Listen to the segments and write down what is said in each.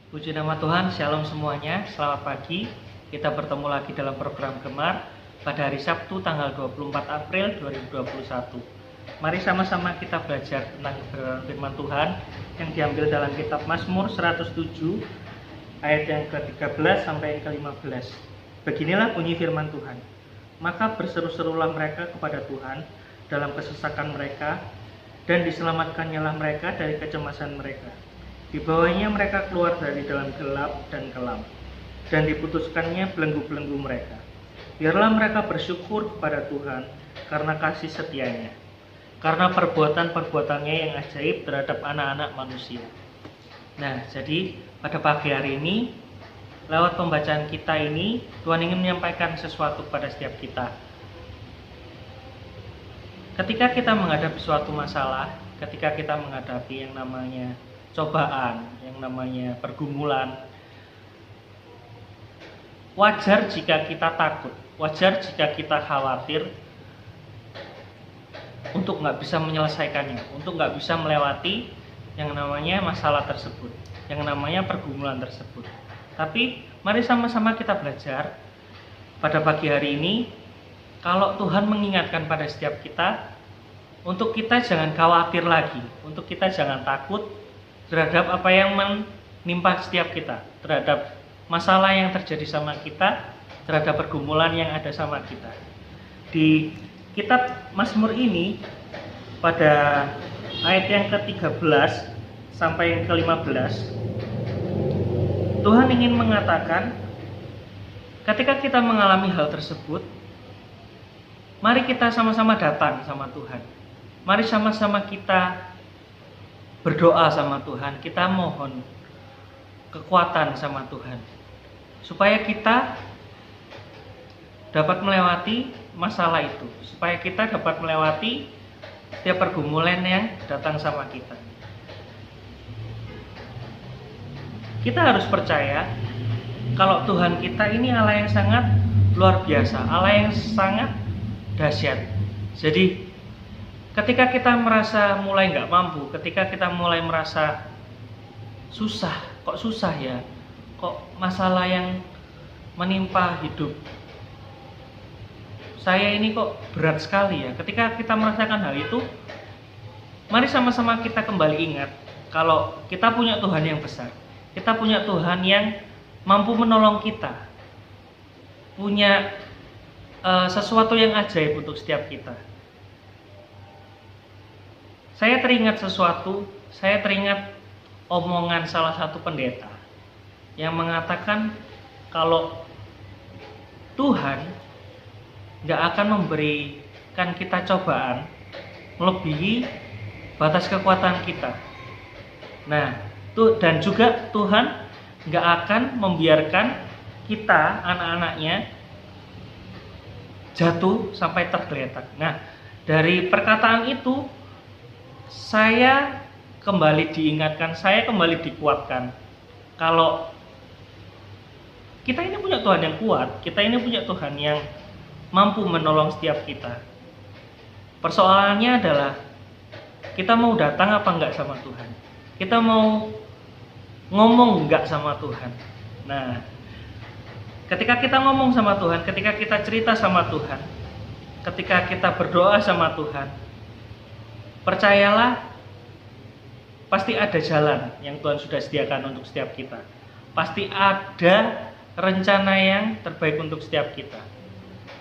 Puji nama Tuhan, Shalom semuanya, selamat pagi. Kita bertemu lagi dalam program Gemar pada hari Sabtu tanggal 24 April 2021. Mari sama-sama kita belajar tentang firman Tuhan yang diambil dalam kitab Mazmur 107 ayat yang ke-13 sampai yang ke-15. Beginilah bunyi firman Tuhan. Maka berseru-serulah mereka kepada Tuhan dalam kesesakan mereka, dan diselamatkannya mereka dari kecemasan mereka. Dibawanya mereka keluar dari dalam gelap dan kelam, dan diputuskannya belenggu-belenggu mereka. Biarlah mereka bersyukur kepada Tuhan karena kasih setianya, karena perbuatan-perbuatannya yang ajaib terhadap anak-anak manusia. Nah, jadi pada pagi hari ini, lewat pembacaan kita ini, Tuhan ingin menyampaikan sesuatu kepada setiap kita. Ketika kita menghadapi suatu masalah, ketika kita menghadapi yang namanya cobaan, yang namanya pergumulan, wajar jika kita takut, wajar jika kita khawatir untuk nggak bisa menyelesaikannya, untuk nggak bisa melewati yang namanya masalah tersebut, yang namanya pergumulan tersebut. Tapi mari sama-sama kita belajar pada pagi hari ini, kalau Tuhan mengingatkan pada setiap kita, untuk kita jangan khawatir lagi, untuk kita jangan takut terhadap apa yang menimpa setiap kita, terhadap masalah yang terjadi sama kita, terhadap pergumulan yang ada sama kita. Di kitab Mazmur ini, pada ayat yang ke-13 sampai yang ke-15, Tuhan ingin mengatakan, ketika kita mengalami hal tersebut, mari kita sama-sama datang sama Tuhan. Mari sama-sama kita berdoa sama Tuhan, kita mohon kekuatan sama Tuhan, supaya kita dapat melewati masalah itu, supaya kita dapat melewati setiap pergumulan yang datang sama kita. Kita harus percaya kalau Tuhan kita ini Allah yang sangat luar biasa, Allah yang sangat dahsyat. Jadi ketika kita merasa mulai nggak mampu, ketika kita mulai merasa susah, kok susah ya, kok masalah yang menimpa hidup saya ini kok berat sekali ya. Ketika kita merasakan hal itu, mari sama-sama kita kembali ingat kalau kita punya Tuhan yang besar, kita punya Tuhan yang mampu menolong kita, punya sesuatu yang ajaib untuk setiap kita. Saya teringat sesuatu, saya teringat omongan salah satu pendeta yang mengatakan kalau Tuhan nggak akan memberikan kita cobaan melebihi batas kekuatan kita. Nah, dan juga Tuhan nggak akan membiarkan kita, anak-anaknya, jatuh sampai tergeletak. Nah, dari perkataan itu saya kembali diingatkan, saya kembali dikuatkan kalau kita ini punya Tuhan yang kuat, kita ini punya Tuhan yang mampu menolong setiap kita. Persoalannya adalah kita mau datang apa enggak sama Tuhan, kita mau ngomong enggak sama Tuhan. Nah, ketika kita ngomong sama Tuhan, ketika kita cerita sama Tuhan, ketika kita berdoa sama Tuhan, percayalah, pasti ada jalan yang Tuhan sudah sediakan untuk setiap kita. Pasti ada rencana yang terbaik untuk setiap kita.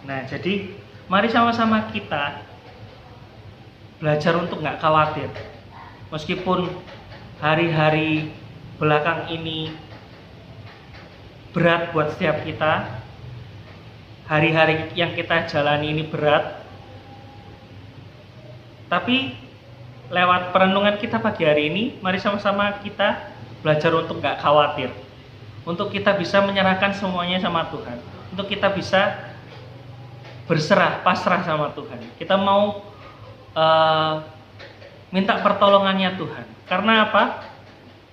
Nah, jadi mari sama-sama kita belajar untuk nggak khawatir. Meskipun hari-hari belakang ini berat buat setiap kita, hari-hari yang kita jalani ini berat, tapi lewat perenungan kita pagi hari ini, mari sama-sama kita belajar untuk gak khawatir, untuk kita bisa menyerahkan semuanya sama Tuhan, untuk kita bisa berserah, pasrah sama Tuhan. Kita mau minta pertolongannya Tuhan. Karena apa?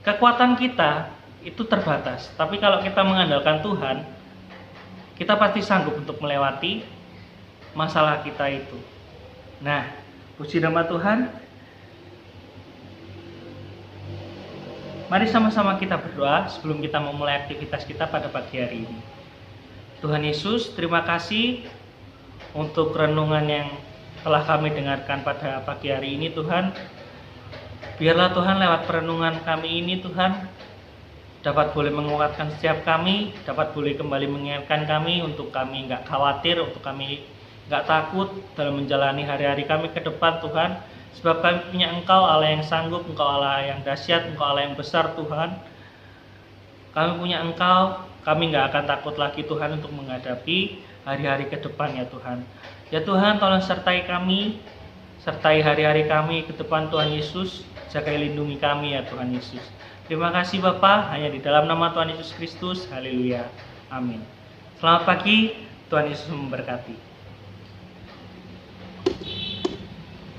Kekuatan kita itu terbatas, tapi kalau kita mengandalkan Tuhan, kita pasti sanggup untuk melewati masalah kita itu. Nah, puji nama Tuhan. Mari sama-sama kita berdoa sebelum kita memulai aktivitas kita pada pagi hari ini. Tuhan Yesus, terima kasih untuk renungan yang telah kami dengarkan pada pagi hari ini Tuhan. Biarlah Tuhan lewat perenungan kami ini Tuhan dapat boleh menguatkan setiap kami, dapat boleh kembali mengingatkan kami untuk kami nggak khawatir, untuk kami nggak takut dalam menjalani hari-hari kami ke depan Tuhan. Sebab kami punya Engkau Allah yang sanggup, Engkau Allah yang dahsyat, Engkau Allah yang besar Tuhan. Kami punya Engkau, kami nggak akan takut lagi Tuhan untuk menghadapi hari-hari ke depan ya Tuhan. Ya Tuhan, tolong sertai kami, sertai hari-hari kami ke depan Tuhan Yesus, jaga lindungi kami ya Tuhan Yesus. Terima kasih Bapa, hanya di dalam nama Tuhan Yesus Kristus, haleluya, amin. Selamat pagi, Tuhan Yesus memberkati.